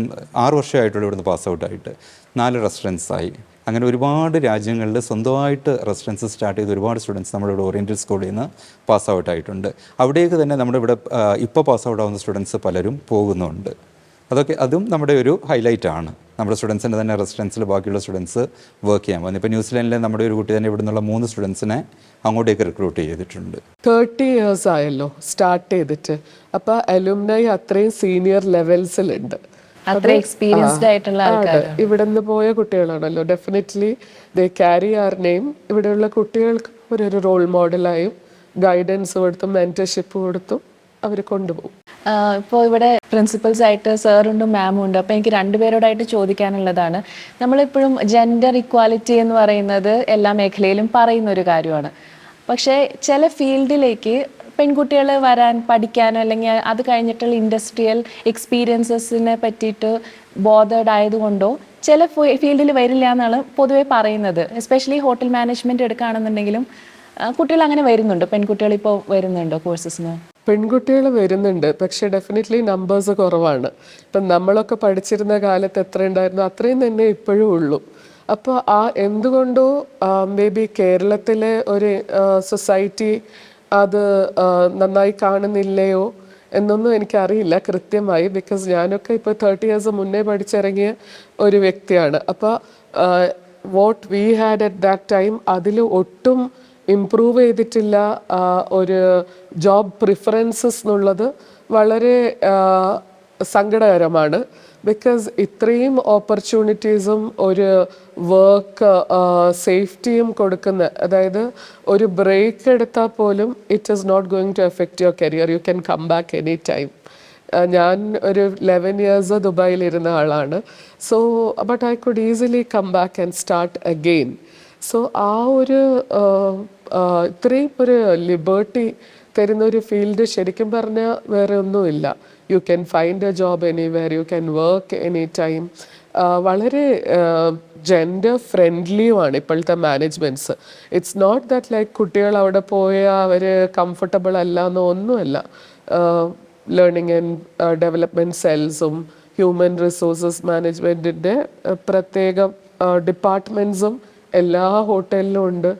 6 വർഷമായിട്ടുള്ള ഇവിടുന്ന് പാസ് ഔട്ടായിട്ട് 4 റെസ്റ്റോറൻറ്റ്സായി. അങ്ങനെ ഒരുപാട് രാജ്യങ്ങളിൽ സ്വന്തമായിട്ട് റെസ്റ്റോറൻറ്റ്സ് സ്റ്റാർട്ട് ചെയ്ത് ഒരുപാട് സ്റ്റുഡൻസ് നമ്മുടെ ഇവിടെ ഓറിയൻറ്റൽ സ്കൂളിൽ നിന്ന് പാസ് ഔട്ടായിട്ടുണ്ട്. അവിടേക്ക് തന്നെ നമ്മുടെ ഇവിടെ ഇപ്പോൾ പാസ് ഔട്ട് ആവുന്ന സ്റ്റുഡൻസ് പലരും പോകുന്നുണ്ട്. അതും നമ്മുടെ ഒരു ഹൈലൈറ്റാണ്. നമ്മുടെ സ്റ്റുഡൻസിൻ്റെ തന്നെ റെസിഡൻസിൽ ബാക്കിയുള്ള സ്റ്റുഡൻസ് വർക്ക് ചെയ്യാൻ പോകുന്നത്. ഇപ്പോൾ ന്യൂസിലൻഡിലെ നമ്മുടെ ഒരു കുട്ടി തന്നെ ഇവിടെ നിന്നുള്ള 3 സ്റ്റുഡൻസിനെ അങ്ങോട്ടേക്ക് റിക്രൂട്ട് ചെയ്തിട്ടുണ്ട്. 30 years ആയല്ലോ സ്റ്റാർട്ട് ചെയ്തിട്ട്. അപ്പോൾ അലുമിനൈ അത്രയും സീനിയർ ലെവൽസിലുണ്ട്, അത്ര എക്സ്പീരിയൻസ്ഡ് ആയിട്ടുള്ള ആൾക്കാർ ഇവിടെ നിന്ന് പോയ കുട്ടികളാണല്ലോ. Definitely they carry our name. ഇവിടെയുള്ള കുട്ടികൾക്ക് ഒരു റോൾ മോഡലായും ഗൈഡൻസ് കൊടുത്തും മെൻറ്റർഷിപ്പ് കൊടുത്തും അവർ കൊണ്ടുപോകും. ഇപ്പോൾ ഇവിടെ പ്രിൻസിപ്പൽസ് ആയിട്ട് സാറുണ്ടും മാമും ഉണ്ട്. അപ്പോൾ എനിക്ക് 2 പേരോടായിട്ട് ചോദിക്കാനുള്ളതാണ്. നമ്മളിപ്പോഴും ജെൻഡർ ഇക്വാലിറ്റി എന്ന് പറയുന്നത് എല്ലാ മേഖലയിലും പറയുന്ന ഒരു കാര്യമാണ്. പക്ഷേ ചില ഫീൽഡിലേക്ക് പെൺകുട്ടികൾ വരാൻ പഠിക്കാനോ അല്ലെങ്കിൽ അത് കഴിഞ്ഞിട്ടുള്ള ഇൻഡസ്ട്രിയൽ എക്സ്പീരിയൻസസിനെ പറ്റിയിട്ട് ബോധേഡ് ആയതുകൊണ്ടോ ചില ഫീൽഡിൽ വരില്ല എന്നാണ് പൊതുവേ പറയുന്നത്. എസ്പെഷ്യലി ഹോട്ടൽ മാനേജ്മെൻറ്റ് എടുക്കുകയാണെന്നുണ്ടെങ്കിലും കുട്ടികൾ അങ്ങനെ വരുന്നുണ്ട്. പെൺകുട്ടികൾ ഇപ്പോൾ വരുന്നുണ്ടോ കോഴ്സസിന്? പെൺകുട്ടികൾ വരുന്നുണ്ട്, പക്ഷേ ഡെഫിനറ്റ്ലി നമ്പേഴ്സ് കുറവാണ്. ഇപ്പം നമ്മളൊക്കെ പഠിച്ചിരുന്ന കാലത്ത് എത്ര ഉണ്ടായിരുന്നു അത്രയും തന്നെ ഇപ്പോഴും ഉള്ളൂ. അപ്പോൾ എന്തുകൊണ്ടോ മേ ബി കേരളത്തിലെ ഒരു സൊസൈറ്റി അത് നന്നായി കാണുന്നില്ലയോ എന്നൊന്നും എനിക്കറിയില്ല കൃത്യമായി. ബിക്കോസ് ഞാനൊക്കെ ഇപ്പോൾ 30 years മുന്നേ പഠിച്ചിറങ്ങിയ ഒരു വ്യക്തിയാണ്. അപ്പോൾ what we had at that time അതിൽ ഒട്ടും ഇംപ്രൂവ് ചെയ്തിട്ടില്ല. ഒരു ജോബ് പ്രിഫറൻസസ് എന്നുള്ളത് വളരെ സങ്കടകരമാണ്. ബിക്കോസ് ഇത്രയും ഓപ്പർച്യൂണിറ്റീസും ഒരു വർക്ക് സേഫ്റ്റിയും കൊടുക്കുന്ന, അതായത് ഒരു ബ്രേക്ക് എടുത്താൽ പോലും it is not going to affect your career. You can come back any time. ഞാൻ ഒരു 11 years ദുബായിലിരുന്ന ആളാണ്. So but I could easily come back and start again. So ആ ഒരു ഇത്രയും ഒരു ലിബർട്ടി തരുന്ന ഒരു ഫീൽഡ് ശരിക്കും പറഞ്ഞാൽ വേറെ ഒന്നുമില്ല. You can find a job anywhere, you can work any time. വളരെ ജെൻഡർ ഫ്രണ്ട്ലിയുമാണ് ഇപ്പോഴത്തെ managements. It's not that like കുട്ടികൾ അവിടെ പോയാൽ അവർ കംഫർട്ടബിൾ അല്ല എന്നോ ഒന്നുമല്ല. ലേണിംഗ് ആൻഡ് ഡെവലപ്മെൻറ്റ് സെൽസും ഹ്യൂമൻ റിസോഴ്സസ് മാനേജ്മെൻറ്റിൻ്റെ പ്രത്യേക ഡിപ്പാർട്ട്മെൻറ്റ്സും എല്ലാ ഹോട്ടലിലും ഉണ്ട്.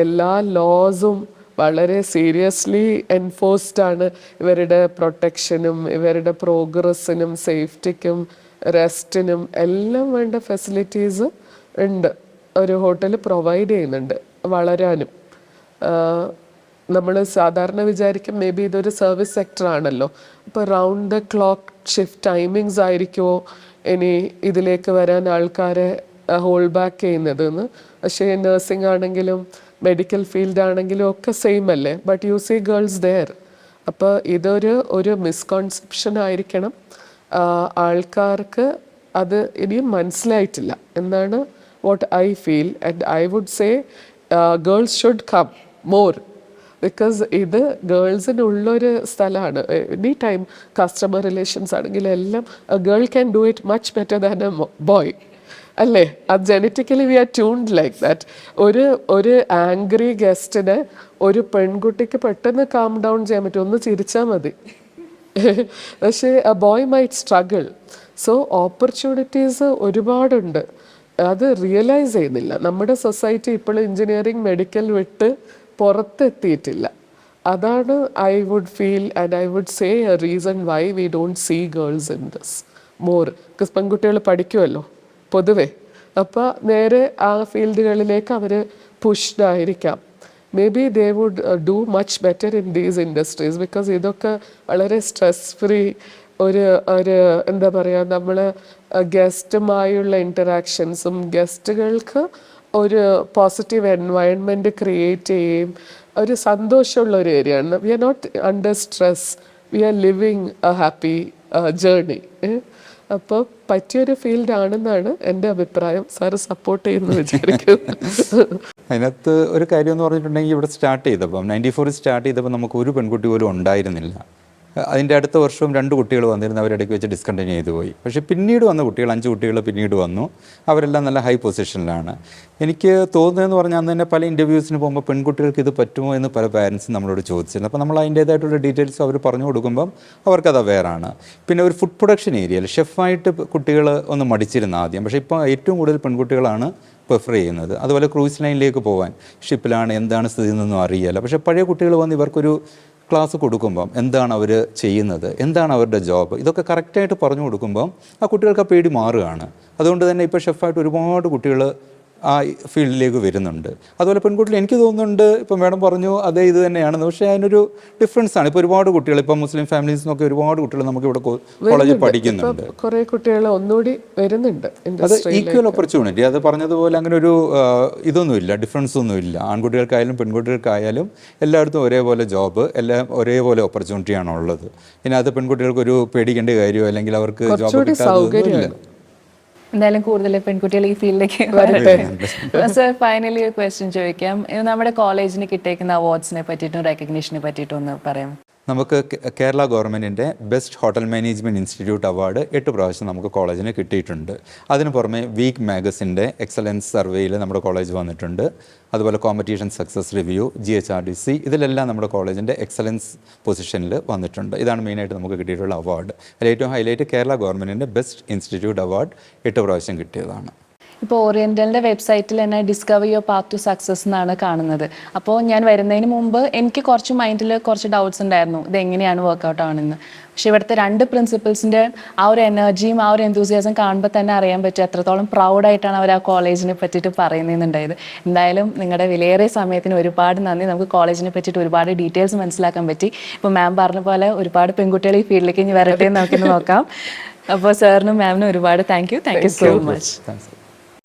എല്ലാ ലോസും വളരെ സീരിയസ്ലി എൻഫോഴ്സ്ഡ് ആണ്. ഇവരുടെ പ്രൊട്ടക്ഷനും ഇവരുടെ പ്രോഗ്രസ്സിനും സേഫ്റ്റിക്കും റെസ്റ്റിനും എല്ലാം വേണ്ട ഫെസിലിറ്റീസ് ഉണ്ട്. ഒരു ഹോട്ടൽ പ്രൊവൈഡ് ചെയ്യുന്നുണ്ട് വളരാനും. നമ്മൾ സാധാരണ വിചാരിക്കും മേ ബി ഇതൊരു സർവീസ് സെക്ടർ ആണല്ലോ, അപ്പോൾ round the clock shift timings ആയിരിക്കുമോ ഇനി ഇതിലേക്ക് വരാൻ ആൾക്കാരെ ഹോൾഡ് ബാക്ക് ചെയ്യുന്നതെന്ന്. പക്ഷേ നഴ്സിംഗ് ആണെങ്കിലും മെഡിക്കൽ ഫീൽഡ് ആണെങ്കിലും ഒക്കെ സെയിം അല്ലേ. But you see girls there. അപ്പോൾ ഇതൊരു മിസ്കോൺസെപ്ഷൻ ആയിരിക്കണം. ആൾക്കാർക്ക് അത് ഇനിയും മനസ്സിലായിട്ടില്ല എന്നാണ് what I feel. And I would say girls should come more, because ഇത് ഗേൾസിനുള്ളൊരു സ്ഥലമാണ്. എനി ടൈം കസ്റ്റമർ റിലേഷൻസ് ആണെങ്കിലും എല്ലാം girl can do it much better than a boy അല്ലേ. അത് genetically we are tuned like that. ഒരു ആംഗ്രി ഗസ്റ്റിനെ ഒരു പെൺകുട്ടിക്ക് പെട്ടെന്ന് കാം ഡൗൺ ചെയ്യാൻ പറ്റും, ഒന്ന് ചിരിച്ചാൽ മതി. പക്ഷേ A boy might struggle. So opportunities ഒരുപാടുണ്ട്, അത് റിയലൈസ് ചെയ്യുന്നില്ല. നമ്മുടെ സൊസൈറ്റി ഇപ്പോഴും എഞ്ചിനീയറിംഗ് മെഡിക്കൽ വിട്ട് പുറത്തെത്തിയിട്ടില്ല. അതാണ് I would feel and I would say a reason why we don't see girls in this more. Because പെൺകുട്ടികൾ പഠിക്കുമല്ലോ പൊതുവെ, അപ്പോൾ നേരെ ആ ഫീൽഡുകളിലേക്ക് അവർ പുഷ്ഡ് ആയിരിക്കാം. Maybe they would do much better in these industries. Because ഇതൊക്കെ വളരെ സ്ട്രെസ് ഫ്രീ ഒരു എന്താ പറയുക, നമ്മൾ ഗസ്റ്റുമായുള്ള ഇൻറ്ററാക്ഷൻസും ഗസ്റ്റുകൾക്ക് ഒരു പോസിറ്റീവ് എൻവയൺമെൻറ്റ് ക്രിയേറ്റ് ചെയ്യുകയും ഒരു സന്തോഷമുള്ള ഒരു ഏരിയയാണ്. We are not under stress, we are living a happy journey. അപ്പോൾ പറ്റിയൊരു ഫീൽഡാണെന്നാണ് എൻ്റെ അഭിപ്രായം. സാറ് സപ്പോർട്ട് ചെയ്യുന്നു വിചാരിക്കുന്നു. അതിനകത്ത് ഒരു കാര്യം എന്ന് പറഞ്ഞിട്ടുണ്ടെങ്കിൽ ഇവിടെ സ്റ്റാർട്ട് ചെയ്തപ്പം 94 സ്റ്റാർട്ട് ചെയ്തപ്പോൾ നമുക്ക് ഒരു പെൺകുട്ടി പോലും ഉണ്ടായിരുന്നില്ല. അതിൻ്റെ അടുത്ത വർഷവും 2 കുട്ടികൾ വന്നിരുന്നു, അവരിടയ്ക്ക് വെച്ച് ഡിസ്കണ്ടിന്യൂ ചെയ്തു പോയി. പക്ഷേ പിന്നീട് വന്ന കുട്ടികൾ 5 കുട്ടികൾ പിന്നീട് വന്നു. അവരെല്ലാം നല്ല ഹൈ പൊസിഷനിലാണ്. എനിക്ക് തോന്നുന്നതെന്ന് പറഞ്ഞാൽ അന്ന് തന്നെ പല ഇൻ്റർവ്യൂസിന് പോകുമ്പോൾ പെൺകുട്ടികൾക്ക് ഇത് പറ്റുമോ എന്ന് പല പാരൻസും നമ്മളോട് ചോദിച്ചിരുന്നു. അപ്പോൾ നമ്മൾ അതിൻ്റേതായിട്ടുള്ള ഡീറ്റെയിൽസ് അവർ പറഞ്ഞു കൊടുക്കുമ്പം അവർക്കത് അവെയറാണ്. പിന്നെ ഒരു ഫുഡ് പ്രൊഡക്ഷൻ ഏരിയയിൽ ഷെഫായിട്ട് കുട്ടികൾ ഒന്ന് മടിച്ചിരുന്നു ആദ്യം. പക്ഷേ ഇപ്പോൾ ഏറ്റവും കൂടുതൽ പെൺകുട്ടികളാണ് പ്രിഫർ ചെയ്യുന്നത്. അതുപോലെ ക്രൂസ് ലൈനിലേക്ക് പോകാൻ ഷിപ്പിലാണ് എന്താണ് സ്ഥിതി എന്നൊന്നും അറിയില്ല. പക്ഷേ പഴയ കുട്ടികൾ വന്ന് ഇവർക്കൊരു ക്ലാസ് കൊടുക്കുമ്പം എന്താണ് അവർ ചെയ്യുന്നത്, എന്താണ് അവരുടെ ജോബ്, ഇതൊക്കെ കറക്റ്റായിട്ട് പറഞ്ഞു കൊടുക്കുമ്പം ആ കുട്ടികൾക്ക് ആ പേടി മാറുകയാണ്. അതുകൊണ്ട് തന്നെ ഇപ്പോൾ ഷെഫായിട്ട് ഒരുപാട് കുട്ടികൾ ആ ഫീൽഡിലേക്ക് വരുന്നുണ്ട്. അതുപോലെ പെൺകുട്ടികൾ എനിക്ക് തോന്നുന്നുണ്ട്, ഇപ്പം മാഡം പറഞ്ഞു അതേ ഇത് തന്നെയാണെന്ന്. പക്ഷേ അതിനൊരു ഡിഫറൻസ് ആണ്. ഇപ്പോൾ ഒരുപാട് കുട്ടികൾ, ഇപ്പം മുസ്ലിം ഫാമിലീസ് നിന്നൊക്കെ ഒരുപാട് കുട്ടികൾ നമുക്ക് ഇവിടെ കോളേജിൽ പഠിക്കുന്നുണ്ട്. കുറേ കുട്ടികൾ ഒന്നുകൂടി വരുന്നുണ്ട്. അത് ഈക്വൽ ഓപ്പർച്യൂണിറ്റി, അത് പറഞ്ഞതുപോലെ അങ്ങനെ ഒരു ഇതൊന്നുമില്ല, ഡിഫറൻസ് ഒന്നുമില്ല. ആൺകുട്ടികൾക്കായാലും പെൺകുട്ടികൾക്കായാലും എല്ലായിടത്തും ഒരേപോലെ ജോബ്, എല്ലാം ഒരേപോലെ ഓപ്പർച്യൂണിറ്റിയാണ് ഉള്ളത്. ഇനി അത് പെൺകുട്ടികൾക്കൊരു പേടിക്കേണ്ട കാര്യമോ അല്ലെങ്കിൽ അവർക്ക് ജോബ് കിട്ടാതെ എന്തായാലും കൂടുതൽ പെൺകുട്ടികൾ ഈ ഫീൽഡിലേക്ക് വരട്ടെ. സർ ഫൈനലി ഒരു ക്വസ്റ്റ്യൻ ചോദിക്കാം. നമ്മുടെ കോളേജിന് കിട്ടിയേക്കുന്ന അവാർഡ്സിനെ പറ്റിയിട്ടും റെക്കഗ്നീഷനെ പറ്റിയിട്ടും ഒന്ന് പറയാം. നമുക്ക് കേരള ഗവൺമെൻറ്റിൻ്റെ best hotel management institute award 8 പ്രാവശ്യം നമുക്ക് കോളേജിന് കിട്ടിയിട്ടുണ്ട്. അതിന് പുറമെ വീക്ക് മാഗസിൻ്റെ എക്സലൻസ് സർവേയിൽ നമ്മുടെ കോളേജ് വന്നിട്ടുണ്ട്. അതുപോലെ കോമ്പറ്റീഷൻ സക്സസ് റിവ്യൂ, GHRDC, ഇതിലെല്ലാം നമ്മുടെ കോളേജിൻ്റെ എക്സലൻസ് പൊസിഷനിൽ വന്നിട്ടുണ്ട്. ഇതാണ് മെയിനായിട്ട് നമുക്ക് കിട്ടിയിട്ടുള്ള അവാർഡ്. അതിൽ ഏറ്റവും ഹൈലൈറ്റ് കേരള ഗവൺമെൻറ്റിൻ്റെ ബെസ്റ്റ് ഇൻസ്റ്റിറ്റ്യൂട്ട് അവാർഡ് 8 പ്രാവശ്യം കിട്ടിയതാണ്. ഇപ്പോൾ ഓറിയൻ്റലിൻ്റെ വെബ്സൈറ്റിൽ തന്നെ discover your path to success എന്നാണ് കാണുന്നത്. അപ്പോൾ ഞാൻ വരുന്നതിന് മുമ്പ് എനിക്ക് കുറച്ച് മൈൻഡിൽ കുറച്ച് ഡൗട്ട്സ് ഉണ്ടായിരുന്നു, ഇതെങ്ങനെയാണ് വർക്കൗട്ട് ആണെന്ന്. പക്ഷെ ഇവിടുത്തെ 2 പ്രിൻസിപ്പൽസിൻ്റെ ആ ഒരു എനർജിയും ആ ഒരു എന്തൂസിയാസം കാണുമ്പോൾ തന്നെ അറിയാൻ പറ്റും എത്രത്തോളം പ്രൗഡായിട്ടാണ് അവർ ആ കോളേജിനെ പറ്റിയിട്ട് പറയുന്നതെന്നുണ്ടായത്. എന്തായാലും നിങ്ങളുടെ വിലയേറിയ സമയത്തിന് ഒരുപാട് നന്ദി. നമുക്ക് കോളേജിനെ പറ്റിയിട്ട് ഒരുപാട് ഡീറ്റെയിൽസ് മനസ്സിലാക്കാൻ പറ്റി. ഇപ്പോൾ മാം പറഞ്ഞ പോലെ ഒരുപാട് പെൺകുട്ടികൾ ഈ ഫീൽഡിലേക്ക് ഇനി വരട്ടെ എന്ന് നമുക്കിന്ന് നോക്കാം. അപ്പോൾ സാറിനും മാമിനും ഒരുപാട് thank you so much. Thanks.